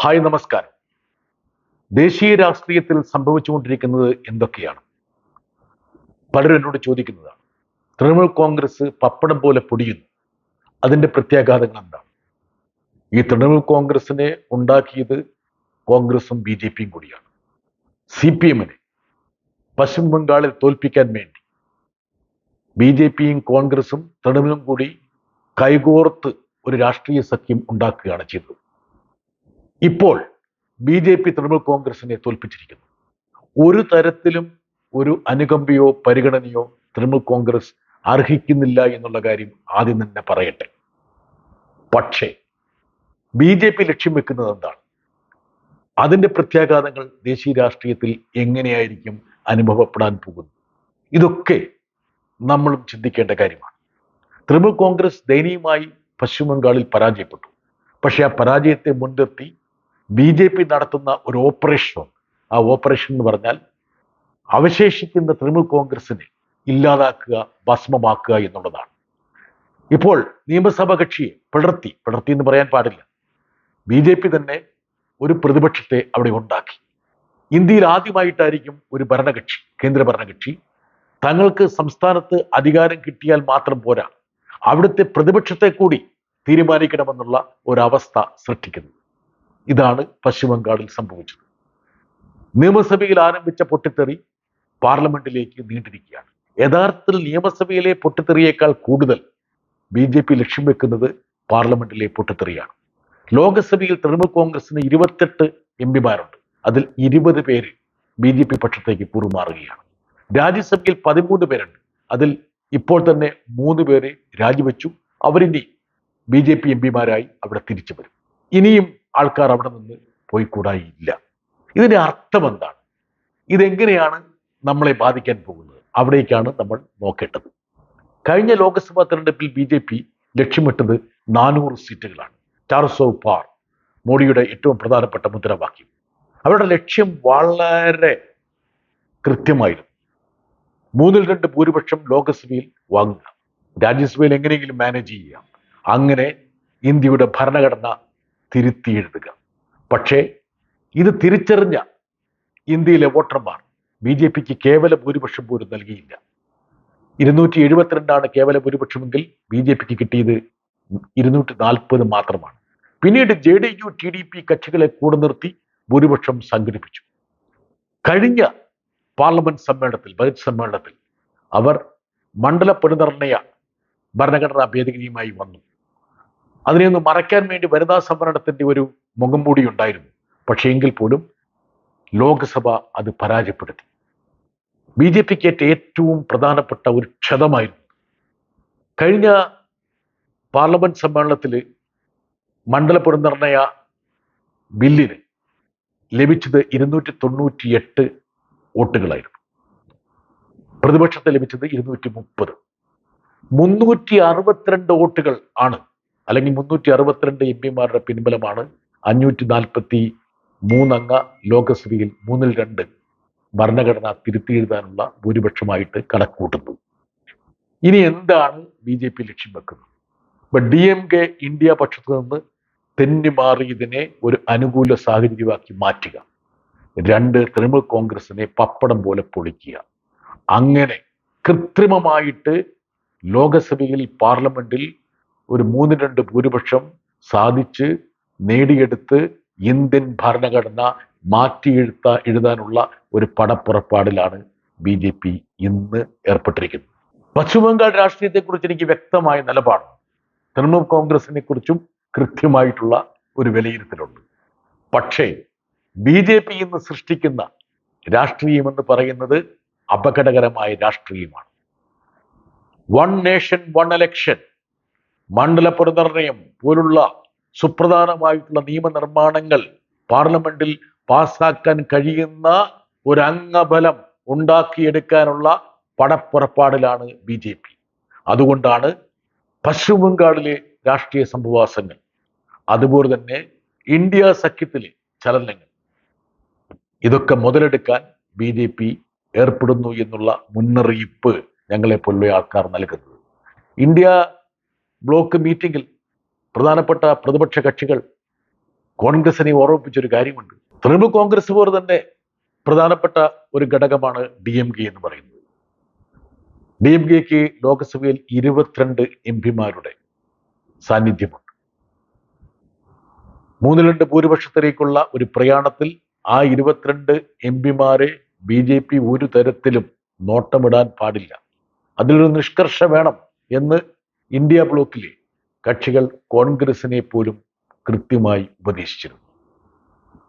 Hi നമസ്കാരം. ദേശീയ രാഷ്ട്രീയത്തിൽ സംഭവിച്ചുകൊണ്ടിരിക്കുന്നത് എന്തൊക്കെയാണ്? പലരും എന്നോട് ചോദിക്കുന്നതാണ്. തൃണമൂൽ കോൺഗ്രസ് പപ്പടം പോലെ പൊടിയുന്നു. അതിന്റെ പ്രത്യാഘാതങ്ങൾ എന്താണ്? ഈ തൃണമൂൽ കോൺഗ്രസിനെ ഉണ്ടാക്കിയത് കോൺഗ്രസും ബി ജെ പിയും കൂടിയാണ്. CPM-നെ പശ്ചിമ ബംഗാളിൽ തോൽപ്പിക്കാൻ വേണ്ടി ബി ജെ പിയും കോൺഗ്രസും തൃണമൂലും കൂടി കൈകോർത്ത് ഒരു രാഷ്ട്രീയ സഖ്യം ഉണ്ടാക്കുകയാണ് ചെയ്തത്. ഇപ്പോൾ ബി ജെ പി തൃണമൂൽ കോൺഗ്രസിനെ തോൽപ്പിച്ചിരിക്കുന്നു. ഒരു തരത്തിലും ഒരു അനുകമ്പയോ പരിഗണനയോ തൃണമൂൽ കോൺഗ്രസ് അർഹിക്കുന്നില്ല എന്നുള്ള കാര്യം ആദ്യം തന്നെ പറയട്ടെ. പക്ഷേ ബി ജെ പി ലക്ഷ്യം വെക്കുന്നത് എന്താണ്? അതിന്റെ പ്രത്യാഘാതങ്ങൾ ദേശീയ രാഷ്ട്രീയത്തിൽ എങ്ങനെയായിരിക്കും അനുഭവപ്പെടാൻ പോകുന്നത്? ഇതൊക്കെ നമ്മളും ചിന്തിക്കേണ്ട കാര്യമാണ്. തൃണമൂൽ കോൺഗ്രസ് ദയനീയമായി പശ്ചിമ ബംഗാളിൽ പരാജയപ്പെട്ടു. പക്ഷെ ആ പരാജയത്തെ മുൻനിർത്തി ബി ജെ പി നടത്തുന്ന ഒരു ഓപ്പറേഷനുണ്ട്. ആ ഓപ്പറേഷൻ എന്ന് പറഞ്ഞാൽ അവശേഷിക്കുന്ന തൃണമൂൽ കോൺഗ്രസിനെ ഇല്ലാതാക്കുക, ഭസ്മമാക്കുക എന്നുള്ളതാണ്. ഇപ്പോൾ നിയമസഭാ കക്ഷിയെ പിളർത്തി എന്ന് പറയാൻ പാടില്ല, ബി ജെ പി തന്നെ ഒരു പ്രതിപക്ഷത്തെ അവിടെ ഉണ്ടാക്കി. ഇന്ത്യയിൽ ആദ്യമായിട്ടായിരിക്കും ഒരു ഭരണകക്ഷി, കേന്ദ്ര ഭരണകക്ഷി, തങ്ങൾക്ക് സംസ്ഥാനത്ത് അധികാരം കിട്ടിയാൽ മാത്രം പോരാ, അവിടുത്തെ പ്രതിപക്ഷത്തെ കൂടി തീരുമാനിക്കണമെന്നുള്ള ഒരവസ്ഥ സൃഷ്ടിക്കുന്നത്. ഇതാണ് പശ്ചിമ ബംഗാളിൽ സംഭവിച്ചത്. നിയമസഭയിൽ ആരംഭിച്ച പൊട്ടിത്തെറി പാർലമെന്റിലേക്ക് നീണ്ടിരിക്കുകയാണ്. യഥാർത്ഥത്തിൽ നിയമസഭയിലെ പൊട്ടിത്തെറിയേക്കാൾ കൂടുതൽ ബി ജെ പി ലക്ഷ്യം വെക്കുന്നത് പാർലമെന്റിലെ പൊട്ടിത്തെറിയാണ്. ലോകസഭയിൽ തൃണമൂൽ കോൺഗ്രസിന് 28 MP-മാരുണ്ട്. അതിൽ 20 പേര് ബി ജെ പി പക്ഷത്തേക്ക് കൂറുമാറുകയാണ്. രാജ്യസഭയിൽ 13 പേരുണ്ട്. അതിൽ ഇപ്പോൾ തന്നെ 3 പേര് രാജിവെച്ചു. അവരിനി ബി ജെ പി MP-മാരായി അവിടെ തിരിച്ചു വരും. ഇനിയും ആൾക്കാർ അവിടെ നിന്ന് പോയിക്കൂടായില്ല. ഇതിന്റെ അർത്ഥം എന്താണ്? ഇതെങ്ങനെയാണ് നമ്മളെ ബാധിക്കാൻ പോകുന്നത്? അവിടേക്കാണ് നമ്മൾ നോക്കേണ്ടത്. കഴിഞ്ഞ ലോക്സഭാ തെരഞ്ഞെടുപ്പിൽ ബി ജെ പി ലക്ഷ്യമിട്ടത് 400 സീറ്റുകളാണ്. 400 പാർ, മോഡിയുടെ ഏറ്റവും പ്രധാനപ്പെട്ട മുദ്രാവാക്യം. അവരുടെ ലക്ഷ്യം വളരെ കൃത്യമായിരുന്നു. 2/3 ഭൂരിപക്ഷം ലോക്സഭയിൽ വാങ്ങുക, രാജ്യസഭയിൽ എങ്ങനെയെങ്കിലും മാനേജ് ചെയ്യുക, അങ്ങനെ ഇന്ത്യയുടെ ഭരണഘടന തിരുത്തി എഴുതുക. പക്ഷേ ഇത് തിരിച്ചറിഞ്ഞ ഇന്ത്യയിലെ വോട്ടർമാർ ബി ജെ പിക്ക് കേവല ഭൂരിപക്ഷം പോലും നൽകിയില്ല. 272 കേവല ഭൂരിപക്ഷമെങ്കിൽ ബി ജെ പിക്ക് കിട്ടിയത് 240 മാത്രമാണ്. പിന്നീട് JDU TDP കക്ഷികളെ കൂടെ നിർത്തി ഭൂരിപക്ഷം സംഘടിപ്പിച്ചു. കഴിഞ്ഞ പാർലമെന്റ് സമ്മേളനത്തിൽ, ബജറ്റ് സമ്മേളനത്തിൽ അവർ മണ്ഡല പുനർനിർണയ ഭരണഘടനാ ഭേദഗതിയുമായി വന്നു. അതിനെയൊന്ന് മറയ്ക്കാൻ വേണ്ടി വനിതാ സംവരണത്തിന്റെ ഒരു മുഖംമൂടി ഉണ്ടായിരുന്നു. പക്ഷേ എങ്കിൽ പോലും ലോക്സഭ അത് പരാജയപ്പെടുത്തി. ബി ജെ പിക്ക് ഏറ്റവും പ്രധാനപ്പെട്ട ഒരു ക്ഷതമായിരുന്നു. കഴിഞ്ഞ പാർലമെന്റ് സമ്മേളനത്തിൽ മണ്ഡല പുനർനിർണയ ബില്ലിന് ലഭിച്ചത് 298 വോട്ടുകളായിരുന്നു. പ്രതിപക്ഷത്തെ ലഭിച്ചത് 230. 362 വോട്ടുകൾ ആണ്, അല്ലെങ്കിൽ 362 MP-മാരുടെ പിൻബലമാണ് 543 അംഗ ലോകസഭയിൽ 2/3 ഭരണഘടന തിരുത്തി എഴുതാനുള്ള ഭൂരിപക്ഷമായിട്ട് കണക്കുകൂട്ടുന്നു. ഇനി എന്താണ് ബി ജെ പി ലക്ഷ്യം വെക്കുന്നത്? ഇപ്പൊ DMK ഇന്ത്യ പക്ഷത്ത് നിന്ന് തെന്നിമാറി ഇതിനെ ഒരു അനുകൂല സാഹചര്യമാക്കി മാറ്റുക. 2, തൃണമൂൽ കോൺഗ്രസിനെ പപ്പടം പോലെ പൊളിക്കുക. അങ്ങനെ കൃത്രിമമായിട്ട് ലോകസഭയിൽ, പാർലമെന്റിൽ ഒരു 3/2 ഭൂരിപക്ഷം സാധിച്ച് നേടിയെടുത്ത് ഇന്ത്യൻ ഭരണഘടന എഴുതാനുള്ള ഒരു പടപ്പുറപ്പാടിലാണ് ബി ജെ പി ഇന്ന് ഏർപ്പെട്ടിരിക്കുന്നത്. പശ്ചിമ ബംഗാൾ രാഷ്ട്രീയത്തെക്കുറിച്ച് എനിക്ക് വ്യക്തമായ നിലപാട്, തൃണമൂൽ കോൺഗ്രസിനെ കുറിച്ചും കൃത്യമായിട്ടുള്ള ഒരു വിലയിരുത്തലുണ്ട്. പക്ഷേ ബി ജെ പി ഇന്ന് സൃഷ്ടിക്കുന്ന രാഷ്ട്രീയം എന്ന് പറയുന്നത് അപകടകരമായ രാഷ്ട്രീയമാണ്. 1 നേഷൻ 1 ഇലക്ഷൻ, മണ്ഡല പുനർനിർണയം പോലുള്ള സുപ്രധാനമായിട്ടുള്ള നിയമനിർമ്മാണങ്ങൾ പാർലമെന്റിൽ പാസ്സാക്കാൻ കഴിയുന്ന ഒരു അംഗബലം ഉണ്ടാക്കിയെടുക്കാനുള്ള പടപ്പുറപ്പാടിലാണ് ബി ജെ പി. അതുകൊണ്ടാണ് പശ്ചിമ ബംഗാളിലെ രാഷ്ട്രീയ സംഭവാസങ്ങൾ, അതുപോലെ തന്നെ ഇന്ത്യ സഖ്യത്തിലെ ചലനങ്ങൾ, ഇതൊക്കെ മുതലെടുക്കാൻ ബി ജെ പി ഏർപ്പെടുന്നു എന്നുള്ള മുന്നറിയിപ്പ് ഞങ്ങളെ പോലുള്ള ആൾക്കാർ നൽകുന്നത്. ഇന്ത്യ ബ്ലോക്ക് മീറ്റിംഗിൽ പ്രധാനപ്പെട്ട പ്രതിപക്ഷ കക്ഷികൾ കോൺഗ്രസിനെ ഓർമ്മിപ്പിച്ചൊരു കാര്യമുണ്ട്. തൃണമൂൽ കോൺഗ്രസ് പോലെ തന്നെ പ്രധാനപ്പെട്ട ഒരു ഘടകമാണ് DMK എന്ന് പറയുന്നത്. DMKക്ക് ലോക്സഭയിൽ 22 MP സാന്നിധ്യമുണ്ട്. 3/2 ഭൂരിപക്ഷത്തിലേക്കുള്ള ഒരു പ്രയാണത്തിൽ ആ 22 MP BJP ഒരു തരത്തിലും നോട്ടമിടാൻ പാടില്ല. അതിലൊരു നിഷ്കർഷ വേണം എന്ന് ഇന്ത്യ ബ്ലോക്കിലെ കക്ഷികൾ കോൺഗ്രസിനെ പോലും കൃത്യമായി ഉപദേശിച്ചിരുന്നു.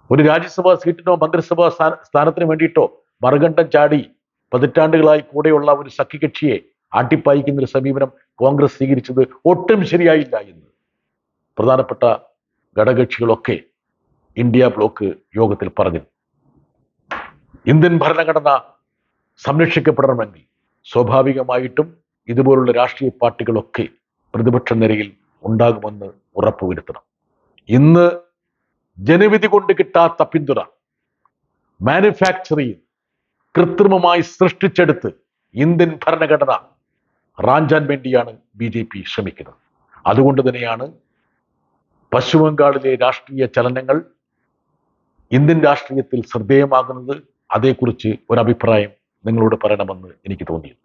ഒരു രാജ്യസഭാ സീറ്റിനോ മന്ത്രിസഭാ സ്ഥാനത്തിന് വേണ്ടിയിട്ടോ മറുകണ്ഠം ചാടി പതിറ്റാണ്ടുകളായി കൂടെയുള്ള ഒരു സഖ്യകക്ഷിയെ ആട്ടിപ്പായിക്കുന്ന ഒരു സമീപനം കോൺഗ്രസ് സ്വീകരിച്ചത് ഒട്ടും ശരിയായില്ല എന്ന് പ്രധാനപ്പെട്ട ഘടകകക്ഷികളൊക്കെ ഇന്ത്യ ബ്ലോക്ക് യോഗത്തിൽ പറഞ്ഞു. ഇന്ത്യൻ ഭരണഘടന സംരക്ഷിക്കപ്പെടണമെങ്കിൽ സ്വാഭാവികമായിട്ടും ഇതുപോലുള്ള രാഷ്ട്രീയ പാർട്ടികളൊക്കെ പ്രതിപക്ഷ നിരയിൽ ഉണ്ടാകുമെന്ന് ഉറപ്പുവരുത്തണം. ഇന്ന് ജനവിധി കൊണ്ട് കിട്ടാത്ത പിന്തുണ മാനുഫാക്ചർ ചെയ്ത് കൃത്രിമമായി സൃഷ്ടിച്ചെടുത്ത് ഇന്ത്യൻ ഭരണഘടന റാഞ്ചാൻ വേണ്ടിയാണ് BJP ശ്രമിക്കുന്നത്. അതുകൊണ്ട് തന്നെയാണ് പശ്ചിമ ബംഗാളിലെ രാഷ്ട്രീയ ചലനങ്ങൾ ഇന്ത്യൻ രാഷ്ട്രീയത്തിൽ ശ്രദ്ധേയമാകുന്നത്. അതേക്കുറിച്ച് ഒരഭിപ്രായം നിങ്ങളോട് പറയണമെന്ന് എനിക്ക് തോന്നിയത്.